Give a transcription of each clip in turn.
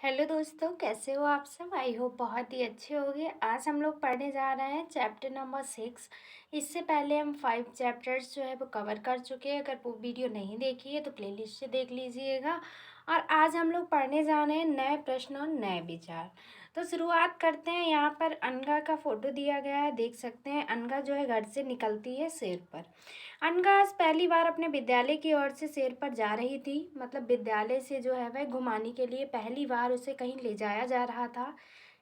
Hello दोस्तों, कैसे हो आप सब। आई होप बहुत ही अच्छे होंगे। आज हम लोग पढ़ने जा रहे हैं चैप्टर नंबर 6। इससे पहले हम 5 चैप्टर्स जो है वो कवर कर चुके हैं। अगर वो वीडियो नहीं देखी है तो प्लेलिस्ट से देख लीजिएगा। और आज हम लोग पढ़ने जा रहे हैं नए प्रश्न और नए विचार। तो शुरुआत करते हैं। यहाँ पर अनघा का फोटो दिया गया है, देख सकते हैं। अनघा जो है घर से निकलती है सैर पर। अनघा आज पहली बार अपने विद्यालय की ओर से सैर पर जा रही थी। मतलब विद्यालय से जो है वह घुमाने के लिए पहली बार उसे कहीं ले जाया जा रहा था।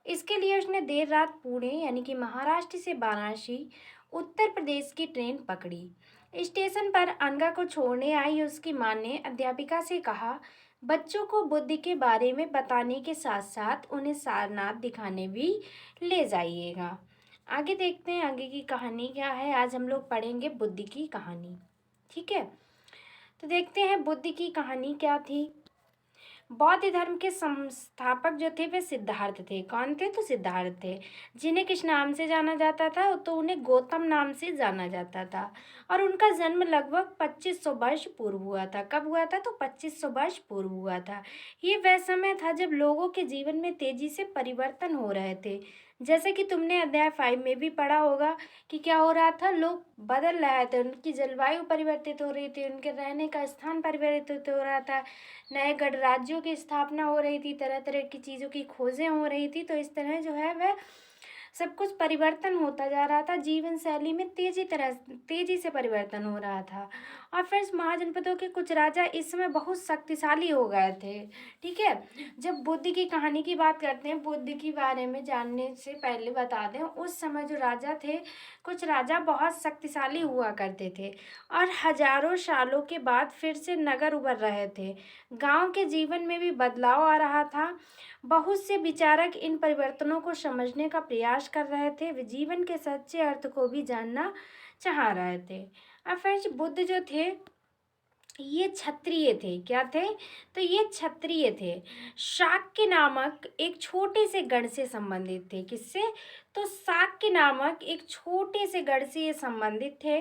इसके लिए उसने देर रात पुणे यानी कि महाराष्ट्र से वाराणसी उत्तर प्रदेश की ट्रेन पकड़ी। स्टेशन पर अनघा को छोड़ने आई उसकी मां ने अध्यापिका से कहा, बच्चों को बुद्धि के बारे में बताने के साथ साथ उन्हें सारनाथ दिखाने भी ले जाइएगा। आगे देखते हैं आगे की कहानी क्या है। आज हम लोग पढ़ेंगे बुद्धि की कहानी। ठीक है, तो देखते हैं बुद्धि की कहानी क्या थी। बौद्ध धर्म के संस्थापक जो थे वे सिद्धार्थ थे। कौन थे? तो सिद्धार्थ थे, जिन्हें किस नाम से जाना जाता था? तो उन्हें गौतम नाम से जाना जाता था। और उनका जन्म लगभग 2500 वर्ष पूर्व हुआ था। कब हुआ था? तो 2500 वर्ष पूर्व हुआ था। ये वह समय था जब लोगों के जीवन में तेजी से परिवर्तन हो रहे थे। जैसे कि तुमने अध्याय 5 में भी पढ़ा होगा कि क्या हो रहा था, लोग बदल रहे थे, उनकी जलवायु परिवर्तित हो रही थी, उनके रहने का स्थान परिवर्तित हो रहा था, नए गणराज्यों की स्थापना हो रही थी, तरह तरह की चीज़ों की खोजें हो रही थी। तो इस तरह जो है वह सब कुछ परिवर्तन होता जा रहा था। जीवन शैली में तेजी से परिवर्तन हो रहा था। और फिर महाजनपदों के कुछ राजा इस समय बहुत शक्तिशाली हो गए थे। ठीक है, जब बुद्ध की कहानी की बात करते हैं, बुद्ध के बारे में जानने से पहले बता दें, उस समय जो राजा थे, कुछ राजा बहुत शक्तिशाली हुआ करते थे। और हजारों सालों के बाद फिर से नगर उभर रहे थे। गांव के जीवन में भी बदलाव आ रहा था। बहुत से विचारक इन परिवर्तनों को समझने का प्रयास कर रहे थे। वे जीवन के सच्चे अर्थ को भी जानना चाह रहे थे। अब फ्रेंड्स, बुद्ध जो थे ये क्षत्रिय थे। क्या थे? तो ये क्षत्रिय थे। शाक्य नामक एक छोटे से गण से संबंधित थे। किससे? तो शाक्य नामक एक छोटे से गण से ये संबंधित थे।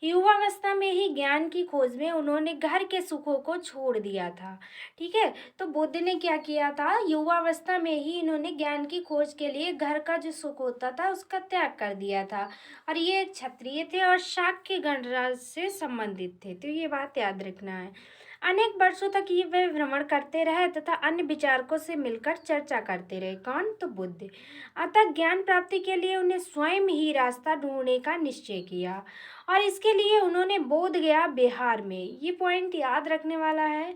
युवावस्था में ही ज्ञान की खोज में उन्होंने घर के सुखों को छोड़ दिया था। ठीक है, तो बुद्ध ने क्या किया था? युवावस्था में ही इन्होंने ज्ञान की खोज के लिए घर का जो सुख होता था उसका त्याग कर दिया था। और ये क्षत्रिय थे और शाक्य गणराज्य से संबंधित थे। तो ये बात याद रखना है। अनेक वर्षों तक ये वे भ्रमण करते रहे तथा अन्य विचारकों से मिलकर चर्चा करते रहे। कौन? तो बुद्ध। अतः ज्ञान प्राप्ति के लिए उन्हें स्वयं ही रास्ता ढूंढने का निश्चय किया। और इसके लिए उन्होंने बोध गया बिहार में, ये पॉइंट याद रखने वाला है,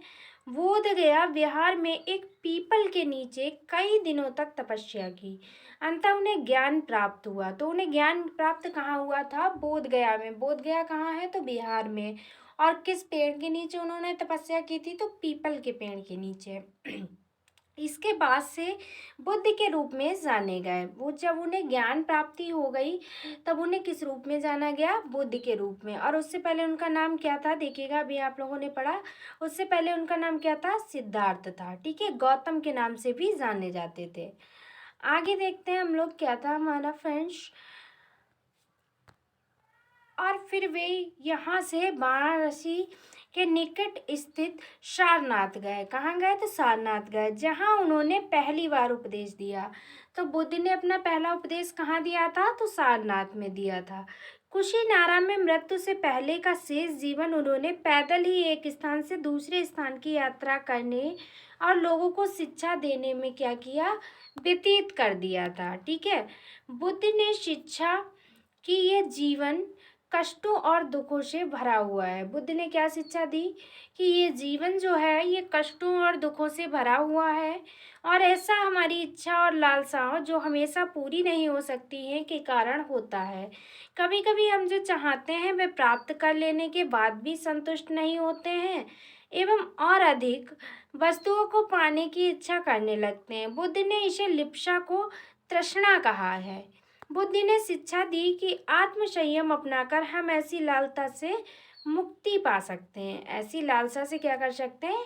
बोध गया बिहार में एक पीपल के नीचे कई दिनों तक तपस्या की। अंततः उन्हें ज्ञान प्राप्त हुआ। तो उन्हें ज्ञान प्राप्त कहाँ हुआ था? बोध गया में। बोध गया कहाँ है? तो बिहार में। और किस पेड़ के नीचे उन्होंने तपस्या की थी? तो पीपल के पेड़ के नीचे। इसके बाद से बुद्ध के रूप में जाने गए। वो जब उन्हें ज्ञान प्राप्ति हो गई तब उन्हें किस रूप में जाना गया? बुद्ध के रूप में। और उससे पहले उनका नाम क्या था? देखिएगा, अभी आप लोगों ने पढ़ा, उससे पहले उनका नाम क्या था? सिद्धार्थ था। ठीक है, गौतम के नाम से भी जाने जाते थे। आगे देखते हैं हम लोग क्या था हमारा फ्रेंड्स। और फिर वे यहाँ से वाराणसी के निकट स्थित सारनाथ गए। कहाँ गए? तो सारनाथ गए, जहाँ उन्होंने पहली बार उपदेश दिया। तो बुद्ध ने अपना पहला उपदेश कहाँ दिया था? तो सारनाथ में दिया था। कुशीनारा में मृत्यु से पहले का शेष जीवन उन्होंने पैदल ही एक स्थान से दूसरे स्थान की यात्रा करने और लोगों को शिक्षा देने में क्या किया? व्यतीत कर दिया था। ठीक है, बुद्ध ने शिक्षा कि ये जीवन कष्टों और दुखों से भरा हुआ है। बुद्ध ने क्या शिक्षा दी? कि ये जीवन जो है ये कष्टों और दुखों से भरा हुआ है, और ऐसा हमारी इच्छा और लालसाओं जो हमेशा पूरी नहीं हो सकती हैं के कारण होता है। कभी कभी हम जो चाहते हैं वे प्राप्त कर लेने के बाद भी संतुष्ट नहीं होते हैं एवं और अधिक वस्तुओं को पाने की इच्छा करने लगते हैं। बुद्ध ने इसे लिप्सा को तृष्णा कहा है। बुद्ध ने शिक्षा दी कि आत्म संयम अपनाकर हम ऐसी लालसा से मुक्ति पा सकते हैं। ऐसी लालसा से क्या कर सकते हैं?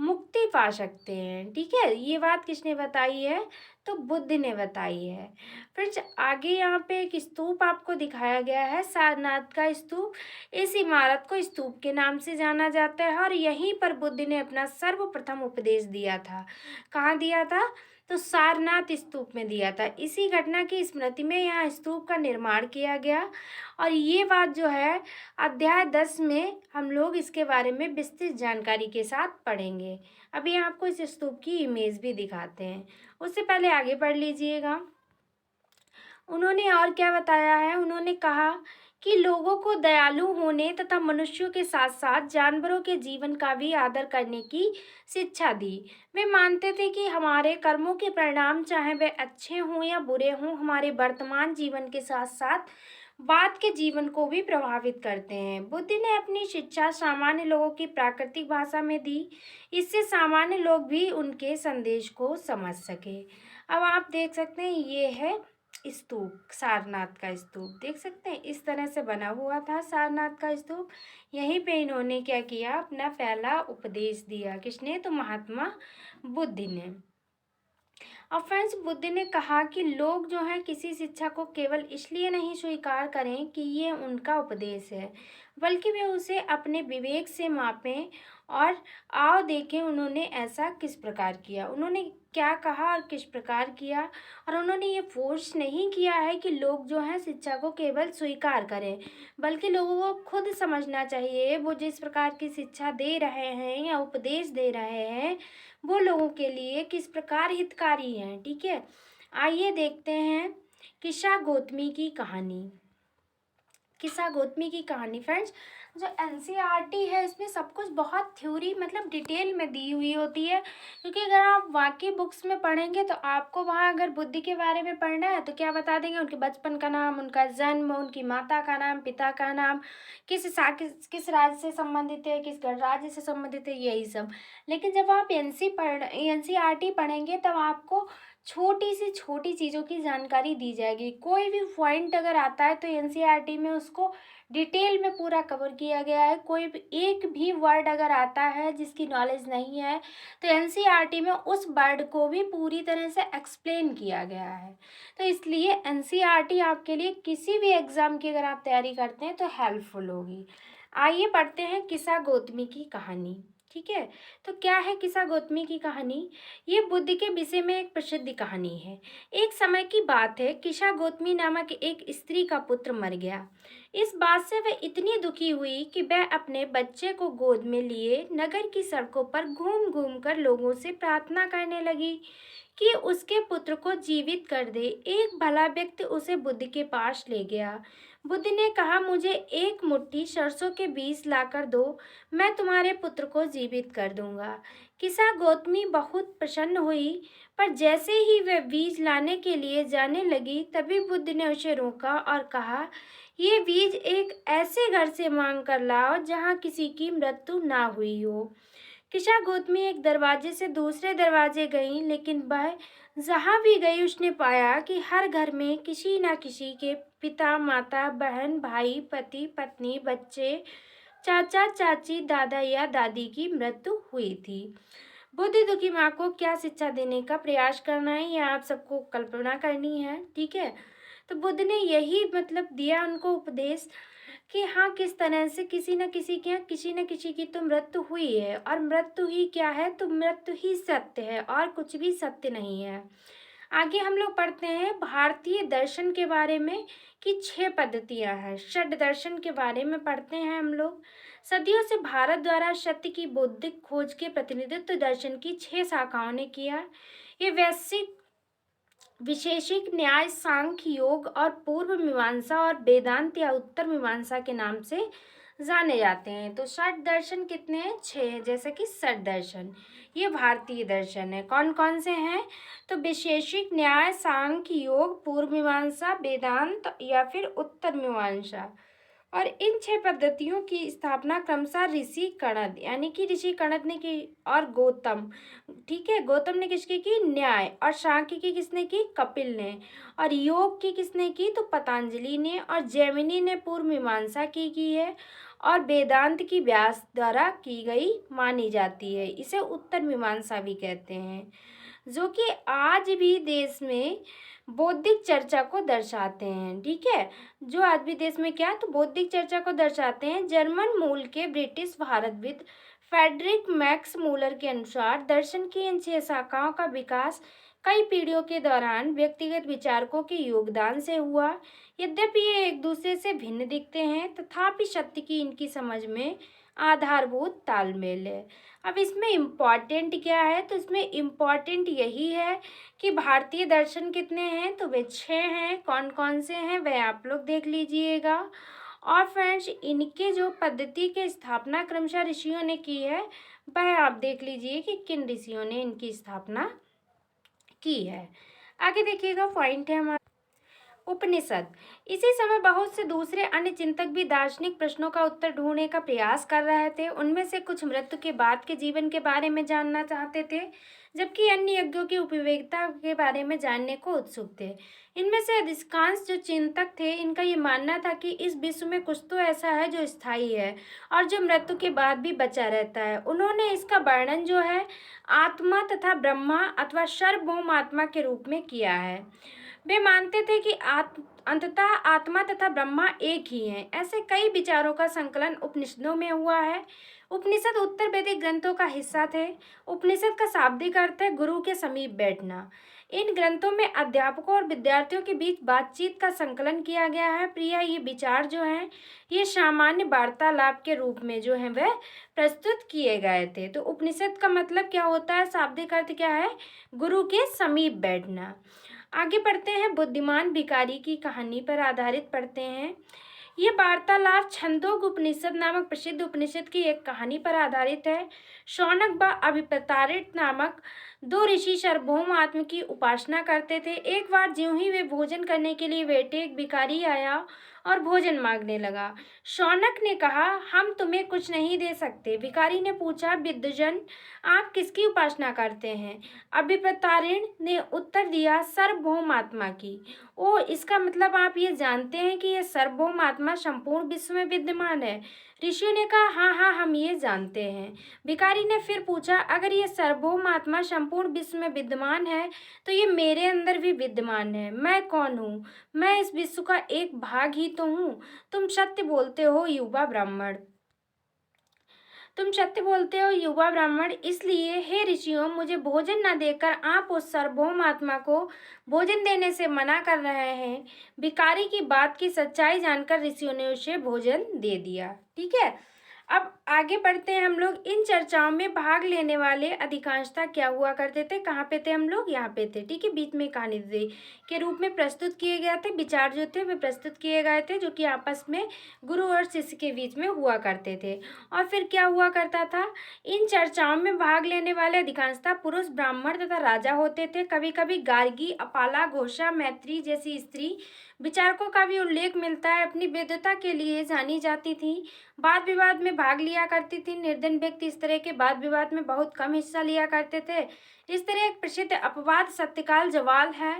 मुक्ति पा सकते हैं। ठीक है, ये बात किसने बताई है? तो बुद्ध ने बताई है। फ्रेंड्स आगे यहाँ पे एक स्तूप आपको दिखाया गया है, सारनाथ का स्तूप। इस इमारत को स्तूप के नाम से जाना जाता है और यहीं पर बुद्ध ने अपना सर्वप्रथम उपदेश दिया था। कहाँ दिया था? तो सारनाथ स्तूप में दिया था। इसी घटना की स्मृति में यहाँ स्तूप का निर्माण किया गया और ये बात जो है अध्याय 10 में हम लोग इसके बारे में विस्तृत जानकारी के साथ पढ़ेंगे। अभी आपको इस स्तूप की इमेज भी दिखाते हैं, उससे पहले आगे पढ़ लीजिएगा। उन्होंने और क्या बताया है? उन्होंने कहा कि लोगों को दयालु होने तथा मनुष्यों के साथ साथ जानवरों के जीवन का भी आदर करने की शिक्षा दी। वे मानते थे कि हमारे कर्मों के परिणाम चाहे वे अच्छे हों या बुरे हों, हमारे वर्तमान जीवन के साथ साथ बाद के जीवन को भी प्रभावित करते हैं। बुद्ध ने अपनी शिक्षा सामान्य लोगों की प्राकृतिक भाषा में दी, इससे सामान्य लोग भी उनके संदेश को समझ सके। अब आप देख सकते हैं ये है स्तूप, सारनाथ का स्तूप देख सकते हैं, इस तरह से बना हुआ था सारनाथ का स्तूप। यहीं पे इन्होंने क्या किया? अपना पहला उपदेश दिया। किसने? तो महात्मा बुद्ध ने। और फ्रेंड्स बुद्ध ने कहा कि लोग जो हैं किसी शिक्षा को केवल इसलिए नहीं स्वीकार करें कि ये उनका उपदेश है, बल्कि वे उसे अपने विवेक से मापें और आओ देखें उन्होंने ऐसा किस प्रकार किया, उन्होंने क्या कहा और किस प्रकार किया। और उन्होंने ये फोर्स नहीं किया है कि लोग जो हैं शिक्षा को केवल स्वीकार करें, बल्कि लोगों को खुद समझना चाहिए वो जिस प्रकार की शिक्षा दे रहे हैं या उपदेश दे रहे हैं वो लोगों के लिए किस प्रकार हितकारी हैं। ठीक है, आइए देखते हैं किस्सा गौतमी की कहानी। किस्सा गौतमी की कहानी फ्रेंड्स, जो एनसीईआरटी है इसमें सब कुछ बहुत थ्योरी मतलब डिटेल में दी हुई होती है, क्योंकि अगर आप वाकई बुक्स में पढ़ेंगे तो आपको वहाँ अगर बुद्ध के बारे में पढ़ना है तो क्या बता देंगे? उनके बचपन का नाम, उनका जन्म, उनकी माता का नाम, पिता का नाम, किस राज्य से संबंधित है, किस गणराज्य से संबंधित है, यही सब। लेकिन जब आप एनसीईआरटी पढ़ेंगे तब आपको छोटी सी छोटी चीज़ों की जानकारी दी जाएगी। कोई भी पॉइंट अगर आता है तो एनसीईआरटी में उसको डिटेल में पूरा कवर किया गया है। कोई भी एक भी वर्ड अगर आता है जिसकी नॉलेज नहीं है तो एनसीईआरटी में उस वर्ड को भी पूरी तरह से एक्सप्लेन किया गया है। तो इसलिए एनसीईआरटी आपके लिए किसी भी एग्ज़ाम की अगर आप तैयारी करते हैं तो हेल्पफुल होगी। आइए पढ़ते हैं किस्सा गौतमी की कहानी। ठीक है, तो क्या है किस्सा गौतमी की कहानी? ये बुद्ध के विषय में एक प्रसिद्ध कहानी है। एक समय की बात है, किस्सा गौतमी नामक एक स्त्री का पुत्र मर गया। इस बात से वह इतनी दुखी हुई कि वह अपने बच्चे को गोद में लिए नगर की सड़कों पर घूम घूम कर लोगों से प्रार्थना करने लगी कि उसके पुत्र को जीवित कर दे। एक भला व्यक्ति उसे बुद्ध के पास ले गया। बुद्ध ने कहा, मुझे एक मुट्ठी सरसों के बीज लाकर दो, मैं तुम्हारे पुत्र को जीवित कर दूंगा। किस्सा गौतमी बहुत प्रसन्न हुई, पर जैसे ही वह बीज लाने के लिए जाने लगी तभी बुद्ध ने उसे रोका और कहा, ये बीज एक ऐसे घर से मांग कर लाओ जहाँ किसी की मृत्यु ना हुई हो। किस्सा गौतमी एक दरवाजे से दूसरे दरवाजे गई, लेकिन वह जहाँ भी गई उसने पाया कि हर घर में किसी न किसी के पिता, माता, बहन, भाई, पति, पत्नी, बच्चे, चाचा, चाची, दादा या दादी की मृत्यु हुई थी। बुद्ध दुखी माँ को क्या शिक्षा देने का प्रयास करना है ये आप सबको कल्पना करनी है। ठीक है, तो बुद्ध ने यही मतलब दिया उनको उपदेश कि हाँ किस तरह से किसी न किसी के यहाँ किसी न किसी की तो मृत्यु हुई है, और मृत्यु ही क्या है? तो मृत्यु ही सत्य है और कुछ भी सत्य नहीं है। आगे हम लोग पढ़ते हैं भारतीय दर्शन के बारे में कि 6 पद्धतियां हैं। षड दर्शन के बारे में पढ़ते हैं हम लोग। सदियों से भारत द्वारा सत्य की बौद्धिक खोज के प्रतिनिधित्व दर्शन की 6 शाखाओं ने किया। ये वैश्विक विशेषिक न्याय, सांख्य, योग और पूर्व मीमांसा और वेदांत या उत्तर मीमांसा के नाम से जाने जाते हैं। तो षट दर्शन कितने हैं? 6 हैं, जैसे कि षट दर्शन ये भारतीय दर्शन है। कौन कौन से हैं? तो विशेषिक न्याय, सांख्य, योग, पूर्व मीमांसा, वेदांत या फिर उत्तर मीमांसा। और इन 6 पद्धतियों की स्थापना क्रमशः ऋषि कणद यानी कि ऋषि कणद ने की और गौतम, ठीक है, गौतम ने किसकी की? न्याय। और सांख्य की किसने की? कपिल ने। और योग की किसने की? तो पतंजलि ने। और जैमिनी ने पूर्व मीमांसा की है। और वेदांत की व्यास द्वारा की गई मानी जाती है। इसे उत्तर मीमांसा भी कहते हैं, जो कि आज भी देश में बौद्धिक चर्चा को दर्शाते हैं। ठीक है, जो आज भी देश में क्या है, तो बौद्धिक चर्चा को दर्शाते हैं। जर्मन मूल के ब्रिटिश भारतविद फ्रेडरिक मैक्स मूलर के अनुसार दर्शन की इन 6 शाखाओं का विकास कई पीढ़ियों के दौरान व्यक्तिगत विचारकों के योगदान से हुआ। यद्यपि ये एक दूसरे से भिन्न दिखते हैं, तथापि सत्य की इनकी समझ में आधारभूत तालमेल है। अब इसमें इम्पॉर्टेंट क्या है, तो इसमें इम्पॉर्टेंट यही है कि भारतीय दर्शन कितने हैं, तो वे 6 हैं। कौन कौन से हैं वह आप लोग देख लीजिएगा। और फ्रेंड्स, इनके जो पद्धति के स्थापना क्रमशः ऋषियों ने की है, वह आप देख लीजिए कि किन ऋषियों ने इनकी स्थापना की है। आगे देखिएगा, पॉइंट है हमारा उपनिषद। इसी समय बहुत से दूसरे अन्य चिंतक भी दार्शनिक प्रश्नों का उत्तर ढूंढने का प्रयास कर रहे थे। उनमें से कुछ मृत्यु के बाद के जीवन के बारे में जानना चाहते थे, जबकि अन्य यज्ञों की उपयोगिता के बारे में जानने को उत्सुक थे। इनमें से अधिकांश जो चिंतक थे, इनका ये मानना था कि इस विश्व में कुछ तो ऐसा है जो स्थायी है और जो मृत्यु के बाद भी बचा रहता है। उन्होंने इसका वर्णन जो है आत्मा तथा ब्रह्मा अथवा सार्वभौम आत्मा के रूप में किया है। वे मानते थे कि अंततः आत्मा तथा ब्रह्मा एक ही हैं। ऐसे कई विचारों का संकलन उपनिषदों में हुआ है। उपनिषद उत्तर वैदिक ग्रंथों का हिस्सा थे। उपनिषद का शाब्दिक अर्थ है गुरु के समीप बैठना। इन ग्रंथों में अध्यापकों और विद्यार्थियों के बीच बातचीत का संकलन किया गया है। प्रिय, ये विचार जो हैं, ये सामान्य वार्तालाप के रूप में जो है वह प्रस्तुत किए गए थे। तो उपनिषद का मतलब क्या होता है, शाब्दिक अर्थ क्या है, गुरु के समीप बैठना। आगे पढ़ते हैं, बुद्धिमान भिखारी की कहानी पर आधारित पढ़ते हैं। ये वार्तालाप छंदोग उपनिषद नामक प्रसिद्ध उपनिषद की एक कहानी पर आधारित है। शौनक व अभिप्रतारित नामक 2 ऋषि सार्वभौम आत्मा की उपासना करते थे। एक बार ज्यों ही वे भोजन करने के लिए बैठे, एक भिखारी आया और भोजन मांगने लगा। शौनक ने कहा, हम तुम्हें कुछ नहीं दे सकते। भिखारी ने पूछा, विद्वजन, आप किसकी उपासना करते हैं? अभिप्रतारिण ने उत्तर दिया, सार्वभौम आत्मा की। ओ, इसका मतलब आप ये जानते हैं कि यह सार्वभौम आत्मा संपूर्ण विश्व में विद्यमान है? ऋषियों ने कहा, हाँ हाँ, हम ये जानते हैं। भिखारी ने फिर पूछा, अगर ये सार्वभौम आत्मा संपूर्ण विश्व में विद्यमान है, तो ये मेरे अंदर भी विद्यमान है। मैं कौन हूँ? मैं इस विश्व का एक भाग ही तो हूँ। तुम सत्य बोलते हो युवा ब्राह्मण, तुम सत्य बोलते हो युवा ब्राह्मण। इसलिए हे ऋषियों, मुझे भोजन न देकर आप उस सार्वभौम आत्मा को भोजन देने से मना कर रहे हैं। भिखारी की बात की सच्चाई जानकर ऋषियों ने उसे भोजन दे दिया। ठीक है, अब आगे बढ़ते हैं हम लोग। इन चर्चाओं में भाग लेने वाले अधिकांशतः क्या हुआ करते थे, कहाँ पे थे हम लोग, यहाँ पे थे। ठीक है, बीच में कहानी के रूप में प्रस्तुत किए गए थे। विचार जो थे वे प्रस्तुत किए गए थे, जो कि आपस में गुरु और शिष्य के बीच में हुआ करते थे। और फिर क्या हुआ करता था, इन चर्चाओं में भाग लेने वाले अधिकांशतः पुरुष ब्राह्मण तथा राजा होते थे। कभी कभी गार्गी, अपाला, घोषा, मैत्री जैसी स्त्री विचारकों का भी उल्लेख मिलता है। अपनी वेद्यता के लिए जानी जाती थी, वाद विवाद में भाग लिया करती थी। निर्धन व्यक्ति इस तरह के वाद विवाद में बहुत कम हिस्सा लिया करते थे। इस तरह एक प्रसिद्ध अपवाद सत्यकाल जवाल है।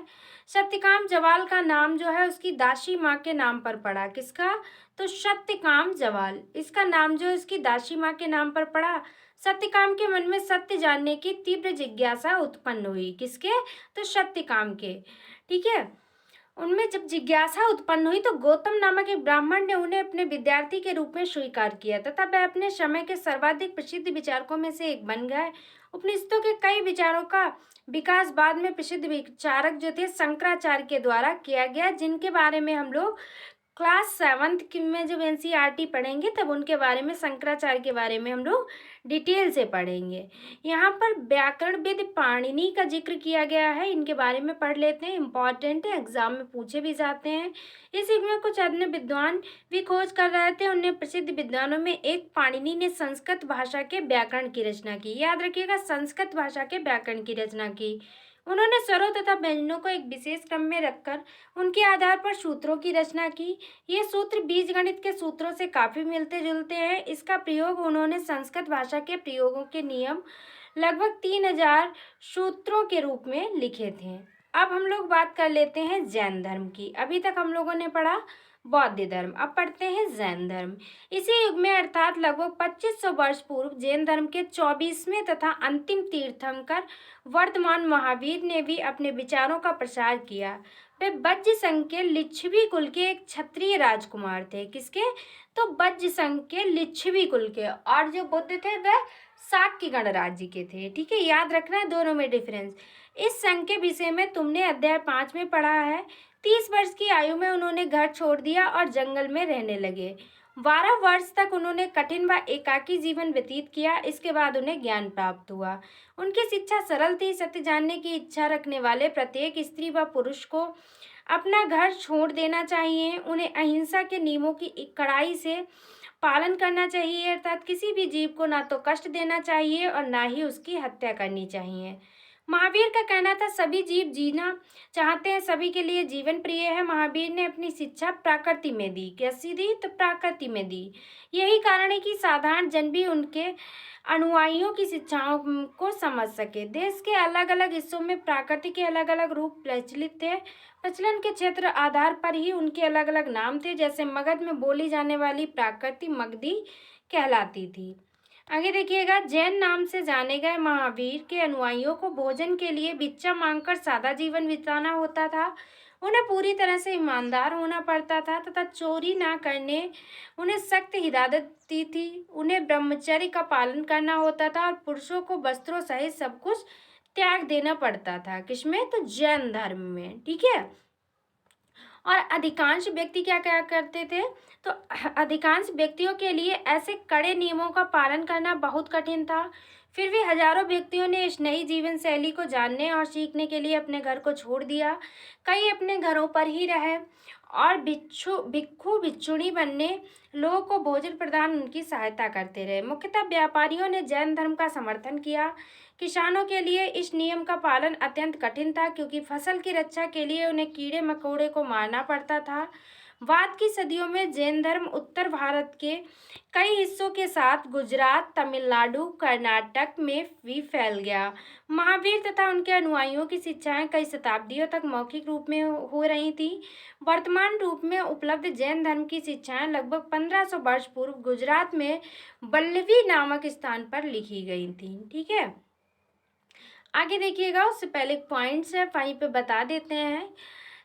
सत्यकाम जवाल का नाम जो है उसकी दासी माँ के नाम पर पड़ा। किसका? तो सत्यकाम जवाल, इसका नाम जो है इसकी दासी माँ के नाम पर पड़ा। सत्यकाम के मन में सत्य जानने की तीव्र जिज्ञासा उत्पन्न हुई। किसके? तो सत्यकाम के। ठीक है, उनमें जब जिज्ञासा उत्पन्न हुई तो गौतम नामक एक ब्राह्मण ने उन्हें अपने विद्यार्थी के रूप में स्वीकार किया तथा वह अपने समय के सर्वाधिक प्रसिद्ध विचारकों में से एक बन गए। उपनिषदों के कई विचारों का विकास बाद में प्रसिद्ध विचारक जो थे शंकराचार्य के द्वारा किया गया, जिनके बारे में हम लोग क्लास 7 में जब एनसीईआरटी पढ़ेंगे तब उनके बारे में, शंकराचार्य के बारे में हम लोग डिटेल से पढ़ेंगे। यहाँ पर व्याकरणविद पाणिनि का जिक्र किया गया है, इनके बारे में पढ़ लेते हैं, इंपॉर्टेंट है, एग्जाम में पूछे भी जाते हैं। इस युग में कुछ अन्य विद्वान भी खोज कर रहे थे। उन्हें प्रसिद्ध विद्वानों में एक पाणिनि ने संस्कृत भाषा के व्याकरण की रचना की। याद रखिएगा, संस्कृत भाषा के व्याकरण की रचना की। उन्होंने स्वरों तथा व्यंजनों को एक विशेष क्रम में रखकर उनके आधार पर सूत्रों की रचना की। ये सूत्र बीजगणित के सूत्रों से काफी मिलते जुलते हैं। इसका प्रयोग उन्होंने संस्कृत भाषा के प्रयोगों के नियम लगभग 3000 सूत्रों के रूप में लिखे थे। अब हम लोग बात कर लेते हैं जैन धर्म की। अभी तक हम लोगों ने पढ़ा बौद्ध धर्म। अब पढ़ते हैं जैन धर्म। इसी युग में अर्थात लगभग 2500 वर्ष पूर्व जैन धर्म के 24वें तथा अंतिम तीर्थंकर वर्धमान महावीर ने भी अपने विचारों का प्रसार किया। वे वज्र संघ के लिच्छवी कुल के एक क्षत्रिय राजकुमार थे। किसके? तो वज्र संघ के लिच्छवी कुल के। और जो बुद्ध थे वह शाक्य गणराज्य के थे। ठीक है, याद रखना है दोनों में डिफरेंस। इस संघ के विषय में तुमने अध्याय 5 में पढ़ा है। 30 वर्ष की आयु में उन्होंने घर छोड़ दिया और जंगल में रहने लगे। 12 वर्ष तक उन्होंने कठिन व एकाकी जीवन व्यतीत किया। इसके बाद उन्हें ज्ञान प्राप्त हुआ। उनकी शिक्षा सरल थी। सत्य जानने की इच्छा रखने वाले प्रत्येक स्त्री व पुरुष को अपना घर छोड़ देना चाहिए। उन्हें अहिंसा के नियमों की कड़ाई से पालन करना चाहिए, अर्थात किसी भी जीव को ना तो कष्ट देना चाहिए और ना ही उसकी हत्या करनी चाहिए। महावीर का कहना था सभी जीव जीना चाहते हैं, सभी के लिए जीवन प्रिय है। महावीर ने अपनी शिक्षा प्रकृति में दी। कैसी दी? तो प्रकृति में दी। यही कारण है कि साधारण जन भी उनके अनुयायियों की शिक्षाओं को समझ सके। देश के अलग अलग हिस्सों में प्रकृति के अलग अलग रूप प्रचलित थे। प्रचलन के क्षेत्र आधार पर ही उनके अलग अलग नाम थे। जैसे मगध में बोली जाने वाली प्रकृति मगधी कहलाती थी। आगे देखिएगा, जैन नाम से जाने गए महावीर के अनुयायियों को भोजन के लिए भिक्षा मांगकर सादा जीवन बिताना होता था। उन्हें पूरी तरह से ईमानदार होना पड़ता था तथा चोरी ना करने उन्हें सख्त हिदायत दी थी। उन्हें ब्रह्मचर्य का पालन करना होता था और पुरुषों को वस्त्रों सहित सब कुछ त्याग देना पड़ता था। किसमें? तो जैन धर्म में। ठीक है। और अधिकांश व्यक्ति क्या क्या करते थे? तो अधिकांश व्यक्तियों के लिए ऐसे कड़े नियमों का पालन करना बहुत कठिन था। फिर भी हजारों व्यक्तियों ने इस नई जीवन शैली को जानने और सीखने के लिए अपने घर को छोड़ दिया। कई अपने घरों पर ही रहे और भिक्षु भिक्षुणी बनने लोगों को भोजन प्रदान उनकी सहायता करते रहे। मुख्यतः व्यापारियों ने जैन धर्म का समर्थन किया। किसानों के लिए इस नियम का पालन अत्यंत कठिन था, क्योंकि फसल की रक्षा के लिए उन्हें कीड़े मकोड़े को मारना पड़ता था। बाद की सदियों में जैन धर्म उत्तर भारत के कई हिस्सों के साथ गुजरात, तमिलनाडु, कर्नाटक में भी फैल गया। महावीर तथा उनके अनुयायियों की शिक्षाएं कई शताब्दियों तक मौखिक रूप में हो रही थी। वर्तमान रूप में उपलब्ध जैन धर्म की शिक्षाएं लगभग 1500 वर्ष पूर्व गुजरात में बल्लवी नामक स्थान पर लिखी गई थी। ठीक है, आगे देखिएगा, उससे पहले पॉइंट्स है वहीं पे बता देते हैं।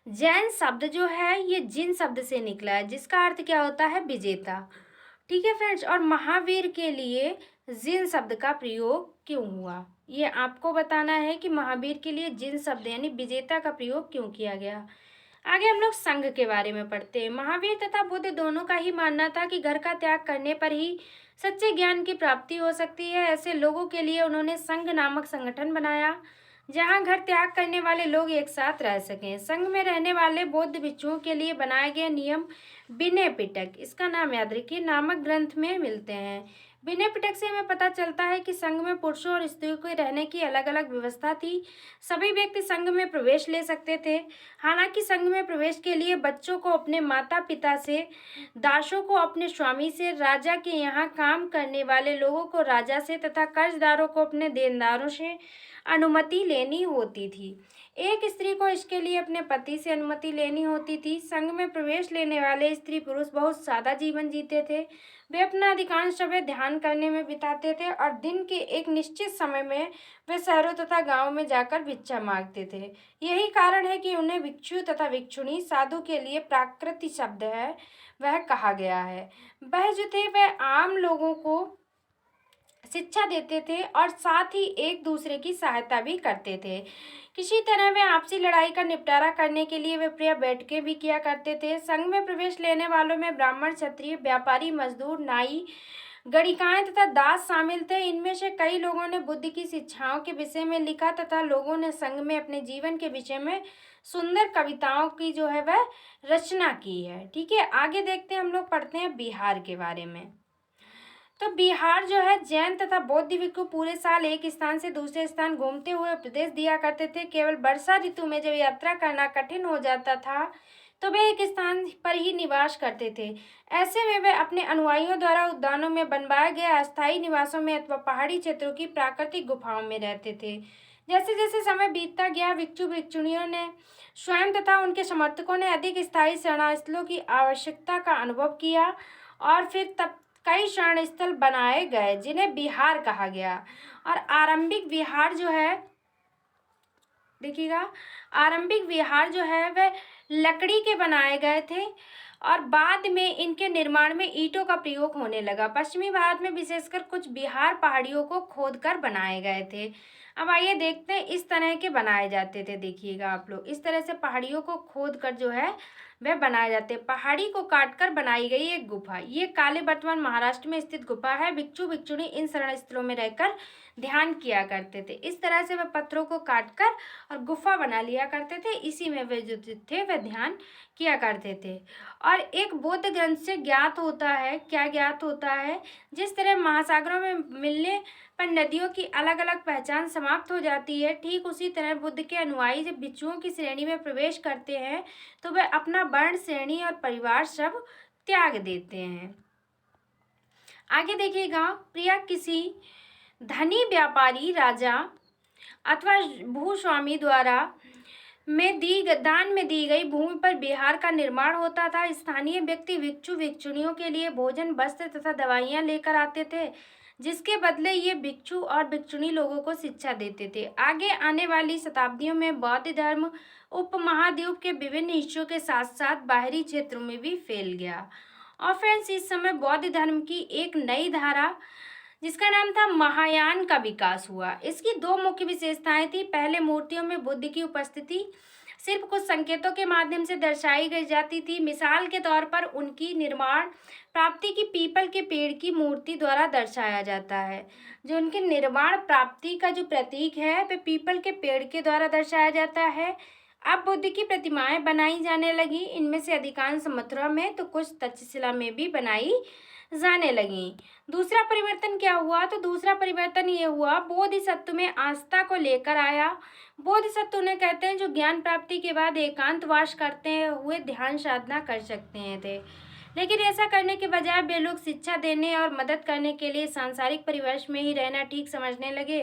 जैन शब्द जो है ये जिन शब्द से निकला है, जिसका अर्थ क्या होता है? विजेता। ठीक है फ्रेंड्स, और महावीर के लिए जिन शब्द का प्रयोग क्यों हुआ, ये आपको बताना है कि महावीर के लिए जिन शब्द यानी विजेता का प्रयोग क्यों किया गया। आगे हम लोग संघ के बारे में पढ़ते हैं। महावीर तथा बुद्ध दोनों का ही मानना था कि घर का त्याग करने पर ही सच्चे ज्ञान की प्राप्ति हो सकती है। ऐसे लोगों के लिए उन्होंने संघ नामक संगठन बनाया, जहां घर त्याग करने वाले लोग एक साथ रह सकें। संघ में रहने वाले बौद्ध भिक्षुओं के लिए बनाए गए नियम विनय पिटक, इसका नाम याद रखिए, नामक ग्रंथ में मिलते हैं। विनय पिटक से हमें पता चलता है कि संघ में पुरुषों और स्त्रियों के रहने की अलग अलग व्यवस्था थी। सभी व्यक्ति संघ में प्रवेश ले सकते थे। हालांकि संघ में प्रवेश के लिए बच्चों को अपने माता पिता से, दासों को अपने स्वामी से, राजा के यहाँ काम करने वाले लोगों को राजा से तथा कर्जदारों को अपने देनदारों से अनुमति लेनी होती थी। एक स्त्री को इसके लिए अपने पति से अनुमति लेनी होती थी। संघ में प्रवेश लेने वाले स्त्री पुरुष बहुत सादा जीवन जीते थे। वे अपना अधिकांश समय ध्यान करने में बिताते थे और दिन के एक निश्चित समय में वे शहरों तथा गांवों में जाकर भिक्षा मांगते थे। यही कारण है कि उन्हें भिक्षु तथा भिक्षुणी, साधु के लिए प्राकृत शब्द है वह कहा गया है। वह जो थे वह आम लोगों को शिक्षा देते थे और साथ ही एक दूसरे की सहायता भी करते थे। किसी तरह वे आपसी लड़ाई का निपटारा करने के लिए वे प्रिय बैठकें भी किया करते थे। संघ में प्रवेश लेने वालों में ब्राह्मण, क्षत्रिय, व्यापारी, मजदूर, नाई, गणिकाएं तथा दास शामिल थे। इनमें से कई लोगों ने बुद्ध की शिक्षाओं के विषय में लिखा तथा लोगों ने संघ में अपने जीवन के विषय में सुंदर कविताओं की जो है वह रचना की है। ठीक है, आगे देखते हैं, हम लोग पढ़ते हैं बिहार के बारे में। तो बिहार जो है जैन तथा बौद्ध भिक्षु पूरे साल एक स्थान से दूसरे स्थान घूमते हुए उपदेश दिया करते थे। केवल वर्षा ऋतु में जब यात्रा करना कठिन हो जाता था तो वे एक स्थान पर ही निवास करते थे। ऐसे में वे अपने अनुयायियों द्वारा उद्यानों में बनवाए गए अस्थायी निवासों में अथवा पहाड़ी क्षेत्रों की प्राकृतिक गुफाओं में रहते थे। जैसे जैसे समय बीतता गया, भिक्षु भिक्षुणियों ने स्वयं तथा उनके समर्थकों ने अधिक स्थायी शरणस्थलों की आवश्यकता का अनुभव किया और फिर तब कई शरण स्थल बनाए गए जिन्हें विहार कहा गया। और आरंभिक विहार जो है, देखिएगा, आरंभिक विहार जो है वह लकड़ी के बनाए गए थे और बाद में इनके निर्माण में ईंटों का प्रयोग होने लगा। पश्चिमी भारत में विशेषकर कुछ विहार पहाड़ियों को खोदकर बनाए गए थे। अब आइए देखते हैं इस तरह के बनाए जाते थे। देखिएगा आप लोग, इस तरह से पहाड़ियों को खोद कर जो है वह बनाए जाते हैं। पहाड़ी को काटकर बनाई गई एक गुफा, ये काले वर्तमान महाराष्ट्र में स्थित गुफा है। भिक्षु भिक्षुणी इन शरण स्थलों में रहकर ध्यान किया करते थे। इस तरह से वह पत्थरों को काटकर और गुफा बना लिया करते थे, इसी में वे जो थे वह ध्यान किया करते थे। और एक बौद्ध ग्रंथ से ज्ञात होता है, क्या ज्ञात होता है, जिस तरह महासागरों में मिलने पर नदियों की अलग अलग पहचान समाप्त हो जाती है, ठीक उसी तरह बुद्ध के अनुयायी जब भिक्षुओं की श्रेणी में प्रवेश करते हैं तो वे अपना वर्ण, श्रेणी और परिवार सब त्याग देते हैं। आगे देखिएगा, प्रिया किसी धनी व्यापारी, राजा अथवा भूस्वामी द्वारा दान में दी गई भूमि पर विहार का निर्माण होता था। स्थानीय व्यक्ति भिक्षु भिक्षुणियों के लिए भोजन, वस्त्र तथा दवाइयाँ लेकर आते थे, जिसके बदले ये भिक्षु और भिक्षुणी लोगों को शिक्षा देते थे। आगे आने वाली शताब्दियों में बौद्ध धर्म उपमहाद्वीप के विभिन्न हिस्सों के साथ साथ बाहरी क्षेत्रों में भी फैल गया। और फ्रेंड्स, इस समय बौद्ध धर्म की एक नई धारा जिसका नाम था महायान का विकास हुआ। इसकी दो मुख्य विशेषताएं थी। पहले, मूर्तियों में बुद्ध की उपस्थिति सिर्फ कुछ संकेतों के माध्यम से दर्शाई गई जाती थी। मिसाल के तौर पर उनकी निर्माण प्राप्ति की पीपल के पेड़ की मूर्ति द्वारा दर्शाया जाता है। जो उनके निर्माण प्राप्ति का जो प्रतीक है वह पीपल के पेड़ के द्वारा दर्शाया जाता है। अब बुद्ध की प्रतिमाएं बनाई जाने लगी, इनमें से अधिकांश मथुरा में तो कुछ तक्षशिला में भी बनाई जाने लगी। दूसरा परिवर्तन क्या हुआ, तो दूसरा परिवर्तन ये हुआ, बोधिसत्व में आस्था को लेकर आया। बोधिसत्व उन्हें कहते हैं जो ज्ञान प्राप्ति के बाद एकांतवास करते हुए ध्यान साधना कर सकते हैं थे, लेकिन ऐसा करने के बजाय वे लोग शिक्षा देने और मदद करने के लिए सांसारिक परिवेश में ही रहना ठीक समझने लगे।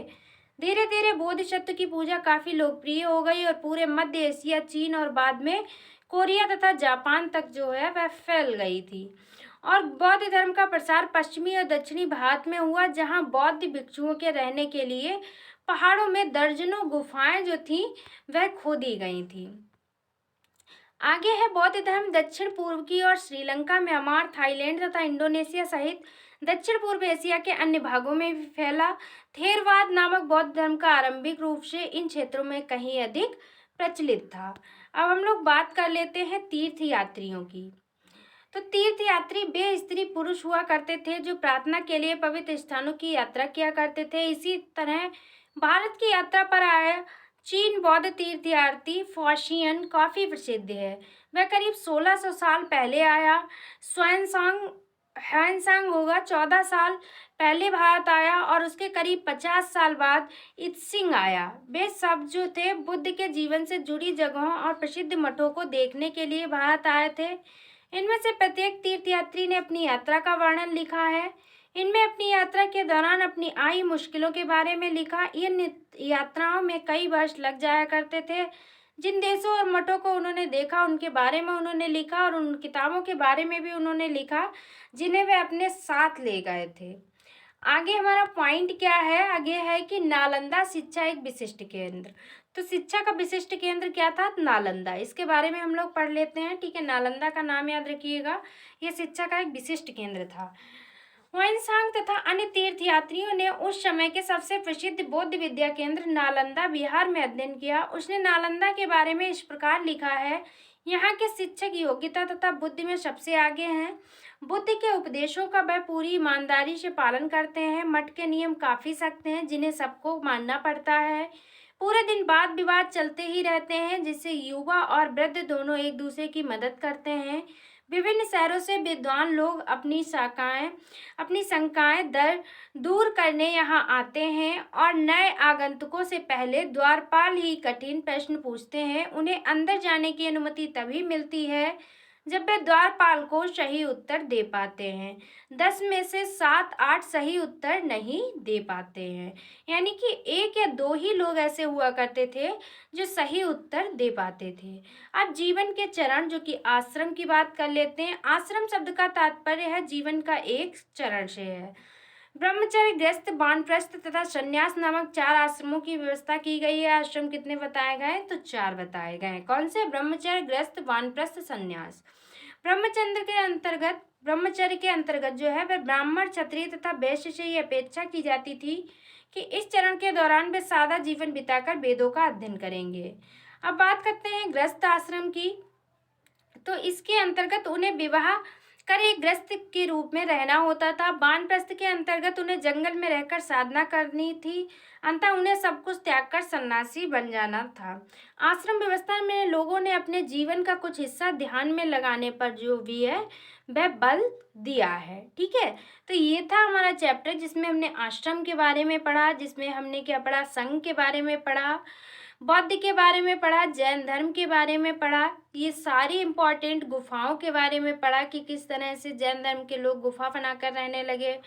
धीरे धीरे बोधिसत्व की पूजा काफी लोकप्रिय हो गई और पूरे मध्य एशिया, चीन और बाद में कोरिया तथा जापान तक जो है वह फैल गई थी। और बौद्ध धर्म का प्रसार पश्चिमी और दक्षिणी भारत में हुआ, जहां बौद्ध भिक्षुओं के रहने के लिए पहाड़ों में दर्जनों गुफाएं जो थीं वह खोदी गई थीं। आगे है बौद्ध धर्म दक्षिण पूर्व की ओर श्रीलंका, म्यांमार, थाईलैंड तथा इंडोनेशिया सहित दक्षिण पूर्व एशिया के अन्य भागों में भी फैला। थेरवाद नामक बौद्ध धर्म का आरंभिक रूप से इन क्षेत्रों में कहीं अधिक प्रचलित था। अब हम लोग बात कर लेते हैं तीर्थ यात्रियों की। तो तीर्थ यात्री वे स्त्री पुरुष हुआ करते थे जो प्रार्थना के लिए पवित्र स्थानों की यात्रा किया करते थे। इसी तरह भारत की यात्रा पर आया चीन बौद्ध तीर्थयात्री फॉशियन काफी प्रसिद्ध है। वह करीब 1600 साल पहले आया। ह्वेनसांग होगा 14 साल पहले भारत आया और उसके करीब 50 साल बाद इत्सिंग आया। वे सब जो थे बुद्ध के जीवन से जुड़ी जगहों और प्रसिद्ध मठों को देखने के लिए भारत आए थे। इनमें से प्रत्येक तीर्थयात्री ने अपनी यात्रा का वर्णन लिखा है। इनमें अपनी यात्रा के दौरान अपनी आई मुश्किलों के बारे में लिखा। इन यात्राओं में कई वर्ष लग जाया करते थे। जिन देशों और मठों को उन्होंने देखा उनके बारे में उन्होंने लिखा और उन किताबों के बारे में भी उन्होंने लिखा जिन्हें वे अपने साथ ले गए थे। आगे हमारा पॉइंट क्या है, आगे है कि नालंदा शिक्षा एक विशिष्ट केंद्र। तो शिक्षा का विशिष्ट केंद्र क्या था, नालंदा। इसके बारे में हम लोग पढ़ लेते हैं, ठीक है। नालंदा का नाम याद रखिएगा, यह शिक्षा का एक विशिष्ट केंद्र था। ह्वेनसांग तथा अन्य तीर्थयात्रियों ने उस समय के सबसे प्रसिद्ध बौद्ध विद्या केंद्र नालंदा बिहार में अध्ययन किया। उसने नालंदा के बारे में इस प्रकार लिखा है, यहाँ के शिक्षक योग्यता तथा बुद्धि में सबसे आगे हैं। बुद्ध के उपदेशों का वह पूरी ईमानदारी से पालन करते हैं। मठ के नियम काफी सख्त हैं जिन्हें सबको मानना पड़ता है। पूरे दिन वाद विवाद चलते ही रहते हैं जिससे युवा और वृद्ध दोनों एक दूसरे की मदद करते हैं। विभिन्न शहरों से विद्वान लोग अपनी शंकाएं दूर करने यहाँ आते हैं और नए आगंतुकों से पहले द्वारपाल ही कठिन प्रश्न पूछते हैं। उन्हें अंदर जाने की अनुमति तभी मिलती है जब वे द्वारपाल को सही उत्तर दे पाते हैं। 10 में से 7-8 सही उत्तर नहीं दे पाते हैं, यानी कि 1 या 2 ही लोग ऐसे हुआ करते थे जो सही उत्तर दे पाते थे। अब जीवन के चरण जो कि आश्रम की बात कर लेते हैं। आश्रम शब्द का तात्पर्य है जीवन का एक चरण से है। ब्रह्मचर्य, गृहस्थ, वानप्रस्थ तथा संन्यास नामक 4 आश्रमों की व्यवस्था की गई है। आश्रम कितने बताए गए हैं? तो 4 बताए गए हैं। कौन से? ब्रह्मचर्य, गृहस्थ, वानप्रस्थ, संन्यास। ब्रह्मचर्य के अंतर्गत जो है वह ब्राह्मण, क्षत्रिय तथा वैश्य से ये अपेक्षा की जाती थी कि इस चरण के दौरान वे सादा जीवन बिताकर वेदों का अध्ययन करेंगे। अब बात करते हैं गृहस्थ आश्रम की। तो इसके अंतर्गत उन्हें विवाह कर एक गृहस्थ के रूप में रहना होता था। वानप्रस्थ के अंतर्गत उन्हें जंगल में रहकर साधना करनी थी। अंततः उन्हें सब कुछ त्याग कर सन्यासी बन जाना था। आश्रम व्यवस्था में लोगों ने अपने जीवन का कुछ हिस्सा ध्यान में लगाने पर जो भी है वह बल दिया है। ठीक है, तो ये था हमारा चैप्टर जिसमें हमने आश्रम के बारे में पढ़ा, जिसमें हमने क्या पढ़ा? संघ के बारे में पढ़ा, बौद्ध के बारे में पढ़ा, जैन धर्म के बारे में पढ़ा, ये सारी इंपॉर्टेंट गुफाओं के बारे में पढ़ा कि किस तरह से जैन धर्म के लोग गुफा बनाकर रहने लगे।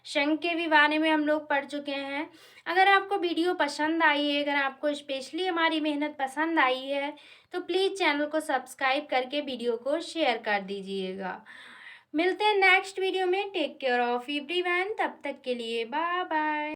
शंख के भी बारे में हम लोग पढ़ चुके हैं। अगर आपको वीडियो पसंद आई है, अगर आपको स्पेशली हमारी मेहनत पसंद आई है, तो प्लीज़ चैनल को सब्सक्राइब करके वीडियो को शेयर कर दीजिएगा। मिलते हैं नेक्स्ट वीडियो में। Take care of everyone. तब तक के लिए बाय बाय।